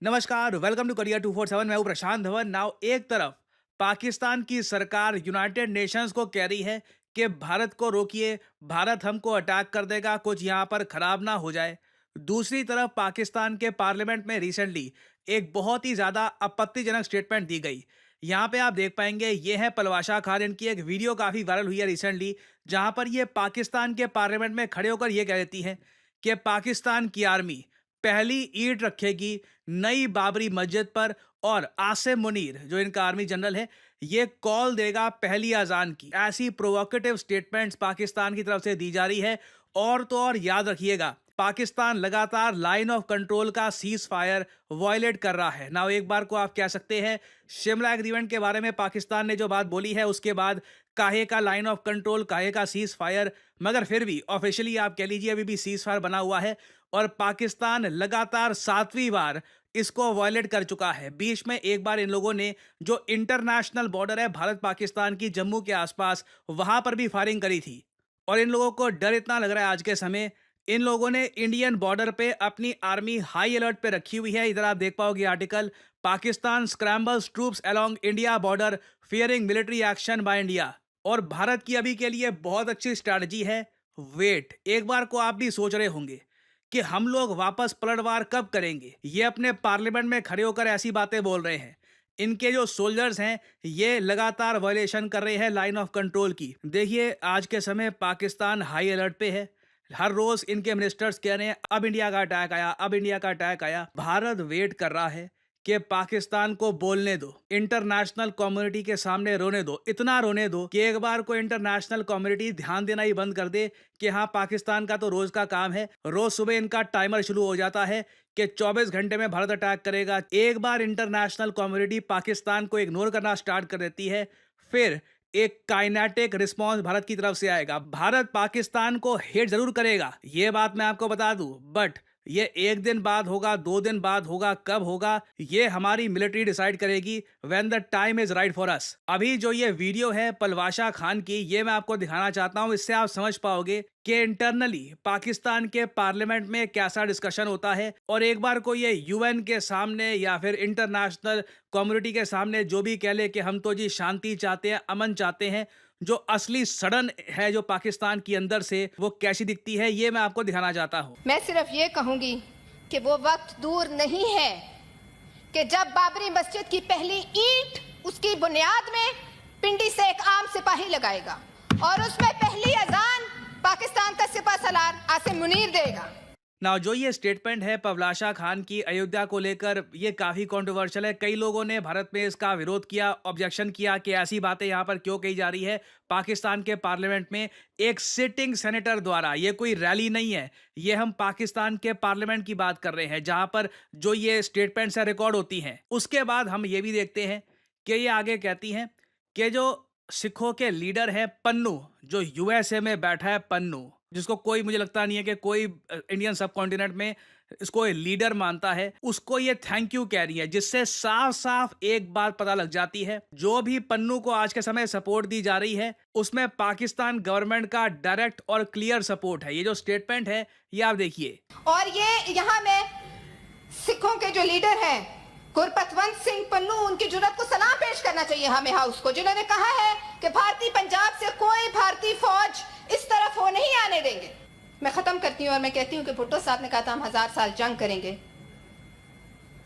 नमस्कार, welcome to career 247। मैं हूं प्रशांत धवन। नाउ एक तरफ पाकिस्तान की सरकार यूनाइटेड नेशंस को कह रही है कि भारत को रोकिए, भारत हमको अटैक कर देगा, कुछ यहां पर खराब ना हो जाए। दूसरी तरफ पाकिस्तान के पार्लियामेंट में रिसेंटली एक बहुत ही ज्यादा आपत्तिजनक स्टेटमेंट दी गई। यहाँ पे आप देख पाएंगे, ये है पलवाशा खान। इनकी एक वीडियो काफी वायरल हुई है रिसेंटली, जहां पर ये पाकिस्तान के पार्लियामेंट में खड़े होकर ये कह देती है कि पाकिस्तान की आर्मी पहली ईंट रखेगी नई बाबरी मस्जिद पर, और आसिम मुनीर जो इनका आर्मी जनरल है, ये कॉल देगा पहली अजान की। ऐसी प्रोवोकेटिव स्टेटमेंट्स पाकिस्तान की तरफ से दी जा रही है। और तो और याद रखिएगा, पाकिस्तान लगातार लाइन ऑफ कंट्रोल का सीज फायर वायलेट कर रहा है ना। एक बार को आप कह सकते हैं, शिमला एग्रीमेंट के बारे में पाकिस्तान ने जो बात बोली है, उसके बाद काहे का लाइन ऑफ कंट्रोल, काहे का सीज फायर, मगर फिर भी ऑफिशियली आप कह लीजिए अभी भी सीज फायर बना हुआ है। और पाकिस्तान लगातार सातवीं बार इसको वायलेट कर चुका है। बीच में एक बार इन लोगों ने जो इंटरनेशनल बॉर्डर है भारत पाकिस्तान की, जम्मू के आसपास, वहां पर भी फायरिंग करी थी। और इन लोगों को डर इतना लग रहा है आज के समय, इन लोगों ने इंडियन बॉर्डर पे अपनी आर्मी हाई अलर्ट पे रखी हुई है। इधर आप देख पाओगे article, Pakistan scrambles troops along India border fearing military action by India. और भारत की अभी के लिए बहुत अच्छी स्ट्रैटेजी है, वेट। एक बार को आप भी सोच रहे होंगे कि हम लोग वापस पलटवार कब करेंगे। ये अपने पार्लियामेंट में खड़े होकर ऐसी बातें बोल रहे हैं। इनके जो सोल्जर्स हैं, ये लगातार वायलेशन कर रहे हैं लाइन ऑफ कंट्रोल की। देखिए, आज के समय पाकिस्तान हाई अलर्ट पे है। हर रोज इनके मिनिस्टर्स कह रहे हैं अब इंडिया का अटैक आया, अब इंडिया का अटैक आया। भारत वेट कर रहा है कि पाकिस्तान को बोलने दो, इंटरनेशनल कम्युनिटी के सामने रोने दो, इतना रोने दो कि एक बार को इंटरनेशनल कम्युनिटी ध्यान देना ही बंद कर दे कि हाँ, पाकिस्तान का तो रोज का काम है। रोज सुबह इनका टाइमर शुरू हो जाता है कि 24 घंटे में भारत अटैक करेगा। एक बार इंटरनेशनल कम्युनिटी पाकिस्तान को इग्नोर करना स्टार्ट कर देती है, फिर एक काइनेटिक रिस्पॉन्स भारत की तरफ से आएगा। भारत पाकिस्तान को हिट जरूर करेगा, ये बात मैं आपको बता दूं, बट ये एक दिन बाद होगा, 2 दिन बाद होगा, कब होगा ये हमारी मिलिट्री डिसाइड करेगी, when the time is right for us. अभी जो ये वीडियो है पलवाशा खान की, ये मैं आपको दिखाना चाहता हूं। इससे आप समझ पाओगे कि इंटरनली पाकिस्तान के पार्लियामेंट में कैसा डिस्कशन होता है। और एक बार को ये यूएन के सामने या फिर इंटरनेशनल कम्युनिटी के सामने जो भी कह ले कि हम तो जी शांति चाहते हैं, अमन चाहते हैं, जो असली सड़न है जो पाकिस्तान की अंदर से, वो कैसी दिखती है, ये मैं आपको दिखाना चाहता हूं। मैं सिर्फ ये कहूंगी कि वो वक्त दूर नहीं है कि जब बाबरी मस्जिद की पहली ईंट उसकी बुनियाद में पिंडी से एक आम सिपाही लगाएगा और उसमें पहली अजान पाकिस्तान का सिपह सलार आसिम मुनीर देगा। ना जो ये स्टेटमेंट है पवलाशा खान की अयोध्या को लेकर, ये काफ़ी कंट्रोवर्शियल है। कई लोगों ने भारत में इसका विरोध किया, ऑब्जेक्शन किया कि ऐसी बातें यहाँ पर क्यों कही जा रही है पाकिस्तान के पार्लियामेंट में एक सिटिंग सेनेटर द्वारा। ये कोई रैली नहीं है, ये हम पाकिस्तान के पार्लियामेंट की बात कर रहे हैं, जहाँ पर जो ये स्टेटमेंट्स रिकॉर्ड होती हैं। उसके बाद हम ये भी देखते हैं कि ये आगे कहती हैं कि जो सिखों के लीडर है पन्नू, जो यूएसए में बैठा है पन्नू, जिसको कोई, मुझे लगता नहीं है कि कोई इंडियन सब कॉन्टिनेंट में इसको लीडर मानता है, उसको ये थैंक यू कह रही है। जिससे साफ साफ एक बात पता लग जाती है, जो भी पन्नू को आज के समय सपोर्ट दी जा रही है, उसमें पाकिस्तान गवर्नमेंट का डायरेक्ट और क्लियर सपोर्ट है। ये जो स्टेटमेंट है, ये आप देखिए। और ये यहाँ में सिखों के जो लीडर हैं गुरपतवंत सिंह पन्नू, उनकी जुर्रत को सलाम पेश करना चाहिए हमें हाउस को, जिन्होंने कहा है कि भारतीय पंजाब से कोई भारतीय फौज इस तरफ वो नहीं आने देंगे। मैं खत्म करती हूँ और मैं कहती हूँ कि भुट्टो साहब ने कहा था हम 1000 साल जंग करेंगे,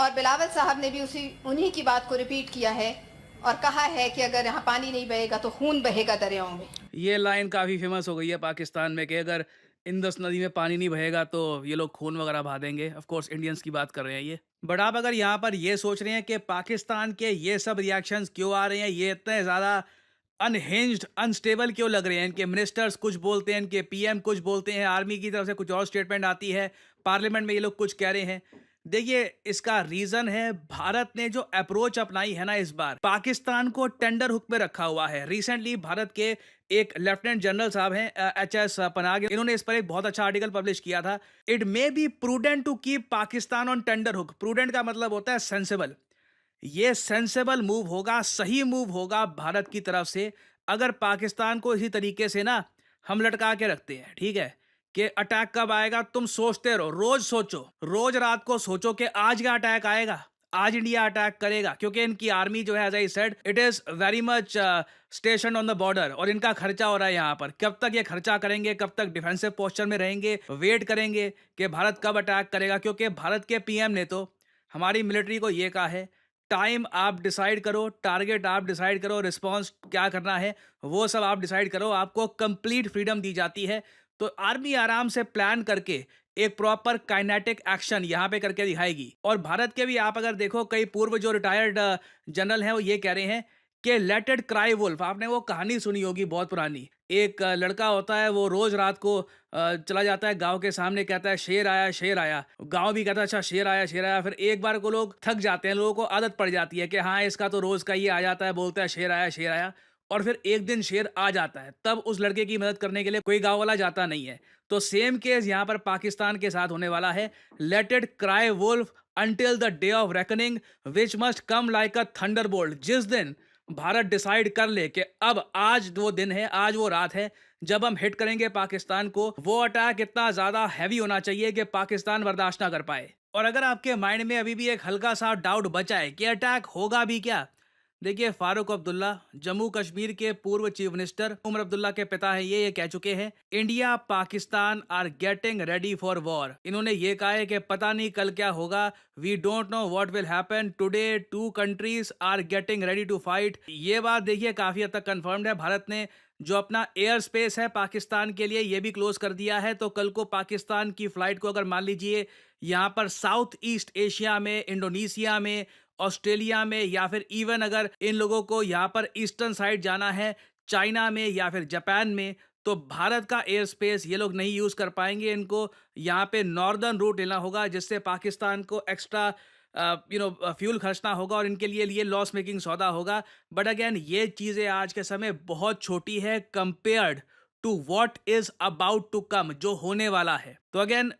और बिलावल साहब ने भी उन्हीं की बात को रिपीट किया है और कहा है कि अगर यहाँ पानी नहीं बहेगा तो खून बहेगा दरियाओं में। ये लाइन काफी फेमस हो गई है पाकिस्तान में कि अगर इंदस नदी में पानी नहीं बहेगा तो ये लोग खून वगैरह बहा देंगे। ऑफ कोर्स इंडियंस की बात कर रहे हैं ये। बट आप अगर यहाँ पर ये सोच रहे हैं कि पाकिस्तान के ये सब रिएक्शंस क्यों आ रहे हैं, ये इतने ज़्यादा अनहिंज्ड, अनस्टेबल क्यों लग रहे हैं, इनके मिनिस्टर्स कुछ बोलते हैं, इनके पीएम कुछ बोलते हैं, आर्मी की तरफ से कुछ और स्टेटमेंट आती है, पार्लियामेंट में ये लोग कुछ कह रहे हैं। देखिए, इसका रीजन है भारत ने जो अप्रोच अपनाई है ना, इस बार पाकिस्तान को टेंडर हुक पे रखा हुआ है। रिसेंटली भारत के एक लेफ्टिनेंट जनरल साहब हैं, एच.एस. पनाग, इन्होंने इस पर एक बहुत अच्छा आर्टिकल पब्लिश किया था। It may be prudent to keep Pakistan on tender hook. Prudent का मतलब होता है सेंसेबल। ये सेंसेबल मूव होगा, सही मूव होगा भारत की तरफ से, अगर पाकिस्तान को इसी तरीके से ना हम लटका के रखते हैं, ठीक है। कि अटैक कब आएगा तुम सोचते रहो, रोज सोचो, रोज रात को सोचो कि आज का अटैक आएगा, आज इंडिया अटैक करेगा, क्योंकि इनकी आर्मी जो है, as I said, it is very much station on the border, और इनका खर्चा हो रहा है यहाँ पर। कब तक ये खर्चा करेंगे, कब तक डिफेंसिव पोस्चर में रहेंगे, वेट करेंगे कि भारत कब अटैक करेगा, क्योंकि भारत के पीएम ने तो हमारी मिलिट्री को ये कहा है, टाइम आप डिसाइड करो, टारगेट आप डिसाइड करो, रिस्पॉन्स क्या करना है वो सब आप डिसाइड करो, आपको कंप्लीट फ्रीडम दी जाती है। तो आर्मी आराम से प्लान करके एक प्रॉपर काइनेटिक एक्शन यहाँ पे करके दिखाएगी। और भारत के भी आप अगर देखो, कई पूर्व जो रिटायर्ड जनरल हैं वो ये कह रहे हैं कि लेट इट क्राई वुल्फ। आपने वो कहानी सुनी होगी बहुत पुरानी, एक लड़का होता है, वो रोज रात को चला जाता है गांव के सामने, कहता है शेर आया शेर आया, गांव भी कहता है अच्छा शेर आया शेर आया। फिर एक बार को लोग थक जाते हैं, लोगों को आदत पड़ जाती है कि हाँ इसका तो रोज का ये आ जाता है, बोलता है शेर आया शेर आया, और फिर एक दिन शेर आ जाता है, तब उस लड़के की मदद करने के लिए कोई गांव वाला जाता नहीं है। तो सेम केस यहाँ पर पाकिस्तान के साथ होने वाला है। Let it cry wolf until the day of reckoning which must come like a thunderbolt. जिस दिन भारत डिसाइड कर ले कि अब आज वो दिन है, आज वो रात है जब हम हिट करेंगे पाकिस्तान को, वो अटैक इतना ज्यादा हैवी होना चाहिए कि पाकिस्तान बर्दाश्त ना कर पाए। और अगर आपके माइंड में अभी भी एक हल्का सा डाउट बचा है कि अटैक होगा भी क्या, देखिए फारूक अब्दुल्ला, जम्मू कश्मीर के पूर्व चीफ मिनिस्टर, उमर अब्दुल्ला के पिता हैं, ये कह चुके हैं India Pakistan are getting ready for war. इन्होंने ये कहा है कि पता नहीं कल क्या होगा, we don't know what will happen today, two countries are getting ready to fight. ये बात देखिए काफी हद तक कंफर्म्ड है। भारत ने जो अपना एयर स्पेस है पाकिस्तान के लिए ये भी क्लोज कर दिया है। तो कल को पाकिस्तान की फ्लाइट को अगर मान लीजिए यहाँ पर साउथ ईस्ट एशिया में, इंडोनेशिया में, ऑस्ट्रेलिया में, या फिर इवन अगर इन लोगों को यहाँ पर ईस्टर्न साइड जाना है, चाइना में या फिर जापान में, तो भारत का एयर स्पेस ये लोग नहीं यूज कर पाएंगे। इनको यहाँ पे नॉर्दर्न रूट लेना होगा, जिससे पाकिस्तान को एक्स्ट्रा फ्यूल खर्चना होगा, और इनके लिए लॉस मेकिंग सौदा होगा। बट अगेन ये चीजें आज के समय बहुत छोटी है compared to what is about to come, जो होने वाला है। तो अगेन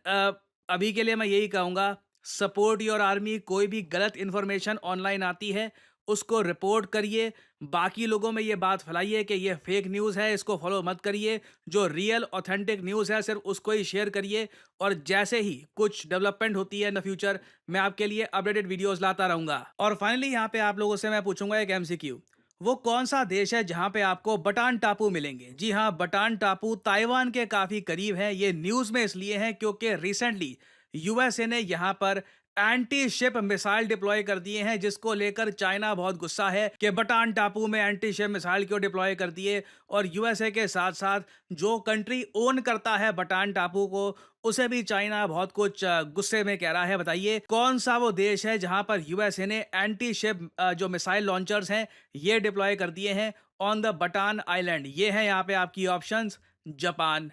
अभी के लिए मैं यही कहूंगा, सपोर्ट योर आर्मी। कोई भी गलत इंफॉर्मेशन ऑनलाइन आती है उसको रिपोर्ट करिए, बाकी लोगों में ये बात फैलाइए कि ये फेक न्यूज़ है, इसको फॉलो मत करिए। जो रियल ऑथेंटिक न्यूज़ है सिर्फ उसको ही शेयर करिए, और जैसे ही कुछ डेवलपमेंट होती है इन द फ्यूचर, मैं आपके लिए अपडेटेड वीडियोस लाता रहूंगा। और फाइनली यहाँ पे आप लोगों से मैं पूछूंगा एक एमसीक्यू, वो कौन सा देश है जहां पे आपको बटान टापू मिलेंगे? जी हाँ, बटान टापू ताइवान के काफी करीब है। ये न्यूज में इसलिए है क्योंकि रिसेंटली यूएसए ने यहां पर एंटी शिप मिसाइल डिप्लॉय कर दिए हैं, जिसको लेकर चाइना बहुत गुस्सा है कि बटान टापू में एंटी शिप मिसाइल क्यों डिप्लॉय कर दिए। और यूएसए के साथ साथ जो कंट्री ओन करता है बटान टापू को, उसे भी चाइना बहुत कुछ गुस्से में कह रहा है। बताइए कौन सा वो देश है जहां पर यूएसए ने एंटी शिप जो मिसाइल लॉन्चर्स हैं ये डिप्लॉय कर दिए हैं ऑन द बटान आइलैंड? ये है यहाँ पे आपकी ऑप्शंस, जापान,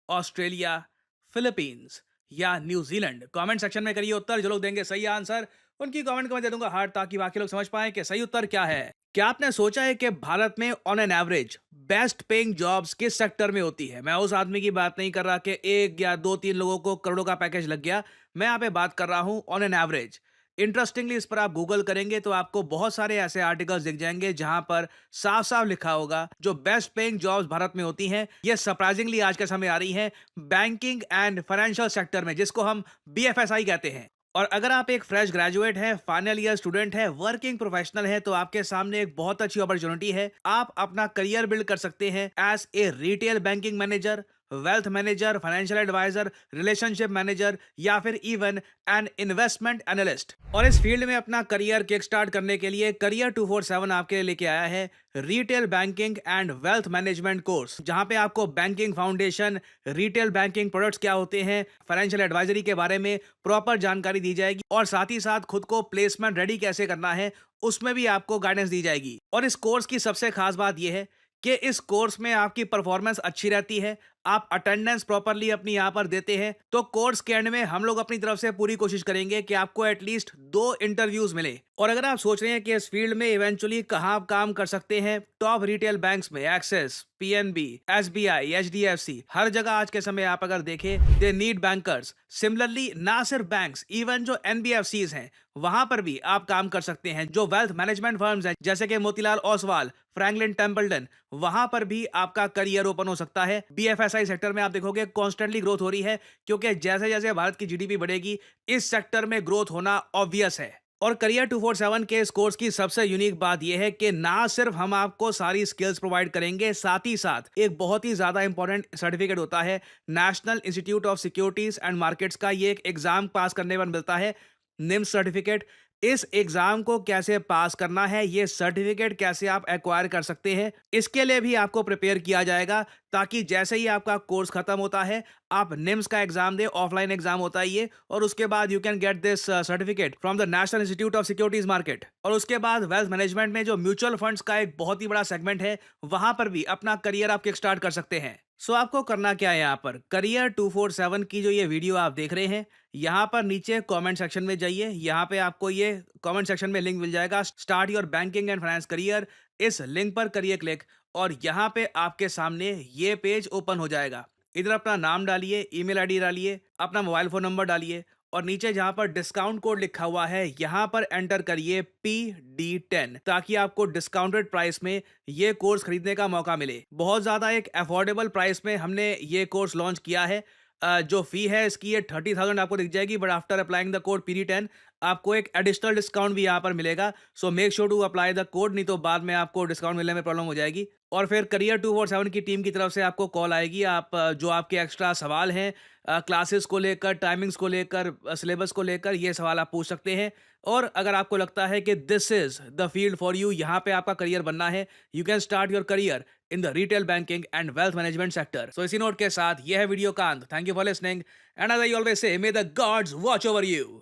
ऑस्ट्रेलिया, फिलीपींस या न्यूजीलैंड। कमेंट सेक्शन में करिए उत्तर। जो लोग देंगे सही आंसर उनकी कमेंट को मैं दे दूंगा हार्ट, ताकि बाकी लोग समझ पाएं कि सही उत्तर क्या है। क्या आपने सोचा है कि भारत में on an average best paying jobs किस सेक्टर में होती है? मैं उस आदमी की बात नहीं कर रहा कि एक या दो तीन लोगों को करोड़ों का पैकेज लग गया, मैं यहाँ पे बात कर रहा हूं ऑन एन एवरेज। इंटरेस्टिंगली इस पर आप गूगल करेंगे तो आपको बहुत सारे ऐसे आर्टिकल्स दिख जाएंगे जहां पर साफ साफ लिखा होगा जो बेस्ट पेइंग जॉब्स भारत में होती हैं, ये सरप्राइजिंगली आज के समय आ रही हैं बैंकिंग एंड फाइनेंशियल सेक्टर में, जिसको हम बीएफएसआई कहते हैं। और अगर आप एक फ्रेश ग्रेजुएट हैं, फाइनल ईयर स्टूडेंट है, वर्किंग प्रोफेशनल है, तो आपके सामने एक बहुत अच्छी अपॉर्चुनिटी है। आप अपना करियर बिल्ड कर सकते हैं as a retail banking manager, wealth manager, financial adviser, relationship manager, या फिर इवन एन इन्वेस्टमेंट एनालिस्ट। और इस फील्ड में अपना करियर किक स्टार्ट करने के लिए करियर 247 आपके लिए लेके आया है retail banking and wealth management course, जहां पे आपको banking foundation, retail banking products क्या होते हैं, फाइनेंशियल एडवाइजरी के बारे में प्रॉपर जानकारी दी जाएगी, और साथ ही साथ खुद को प्लेसमेंट रेडी कैसे करना है उसमें भी आपको गाइडेंस दी जाएगी। और इस कोर्स की सबसे खास बात यह है कि इस कोर्स में आपकी परफॉर्मेंस अच्छी रहती है, आप अटेंडेंस प्रॉपरली अपनी यहाँ पर देते हैं, तो कोर्स के एंड में हम लोग अपनी तरफ से पूरी कोशिश करेंगे कि आपको एटलीस्ट 2 इंटरव्यूज मिले। और अगर आप सोच रहे हैं कि इस फील्ड में इवेंचुअली कहाँ आप काम कर सकते हैं, टॉप रिटेल बैंक्स में, एक्सिस, पीएनबी, एसबीआई, एचडीएफसी, हर जगह आज के समय आप अगर देखें दे नीड बैंकर्स। सिमिलरली ना सिर्फ बैंक्स, इवन जो एनबीएफसीज हैं वहां पर भी आप काम कर सकते हैं। जो वेल्थ मैनेजमेंट फर्म्स हैं जैसे कि मोतीलाल ओसवाल, फ्रैंकलिन टेम्पल्टन, वहां पर भी आपका करियर ओपन हो सकता है बीएफएसआई ऐसा इस सेक्टर में आप देखोगे कॉन्स्टेंटली ग्रोथ हो रही है, क्योंकि जैसे जैसे भारत की जीडीपी बढ़ेगी इस सेक्टर में ग्रोथ होना ऑब्वियस है। और करियर 247 के इस कोर्स की सबसे यूनिक बात यह है कि ना सिर्फ हम आपको सारी स्किल्स प्रोवाइड करेंगे, साथ ही साथ एक बहुत ही ज्यादा इंपॉर्टेंट सर्टिफिकेट होता है national institute of securities and markets का। ये एक एग्जाम पास करने पर मिलता है, निम्स सर्टिफिकेट। इस एग्जाम को कैसे पास करना है, ये सर्टिफिकेट कैसे आप एक्वायर कर सकते हैं, इसके लिए भी आपको प्रिपेयर किया जाएगा, ताकि जैसे ही आपका कोर्स खत्म होता है आप निम्स का एग्जाम दे, ऑफलाइन एग्जाम होता है ये, और उसके बाद you can get this certificate from the national institute of securities market. और उसके बाद वेल्थ मैनेजमेंट में जो म्यूचुअल फंड्स का एक बहुत ही बड़ा सेगमेंट है, वहां पर भी अपना करियर आप किक स्टार्ट कर सकते हैं। सो आपको करना क्या है, यहाँ पर करियर 247 की जो ये वीडियो आप देख रहे हैं, यहाँ पर नीचे कमेंट सेक्शन में जाइए। यहाँ पे आपको ये कमेंट सेक्शन में लिंक मिल जाएगा, start your banking and finance career. इस लिंक पर करिए क्लिक, और यहाँ पे आपके सामने ये पेज ओपन हो जाएगा। इधर अपना नाम डालिए, ईमेल आईडी डालिए, अपना मोबाइल फोन नंबर डालिए, और नीचे जहां पर डिस्काउंट कोड लिखा हुआ है यहां पर एंटर करिए PD10, ताकि आपको डिस्काउंटेड प्राइस में ये कोर्स खरीदने का मौका मिले। बहुत ज्यादा एक अफोर्डेबल प्राइस में हमने ये कोर्स लॉन्च किया है। जो फी है इसकी ये 30,000 आपको दिख जाएगी, but after applying the code PD10 आपको एक एडिशनल डिस्काउंट भी यहाँ पर मिलेगा। So make sure to apply the code, नहीं तो बाद में आपको डिस्काउंट मिलने में प्रॉब्लम हो जाएगी। और फिर करियर 247 की टीम की तरफ से आपको कॉल आएगी। आप जो आपके एक्स्ट्रा सवाल हैं क्लासेस को लेकर, टाइमिंग्स को लेकर, सिलेबस को लेकर, ये सवाल आप पूछ सकते हैं। और अगर आपको लगता है कि this is the field for you, यहाँ पे आपका करियर बनना है, you can start your career in the retail banking and wealth management sector. So इसी नोट के साथ यह है वीडियो का अंत। Thank you for listening, and as I always say, may the gods watch over you.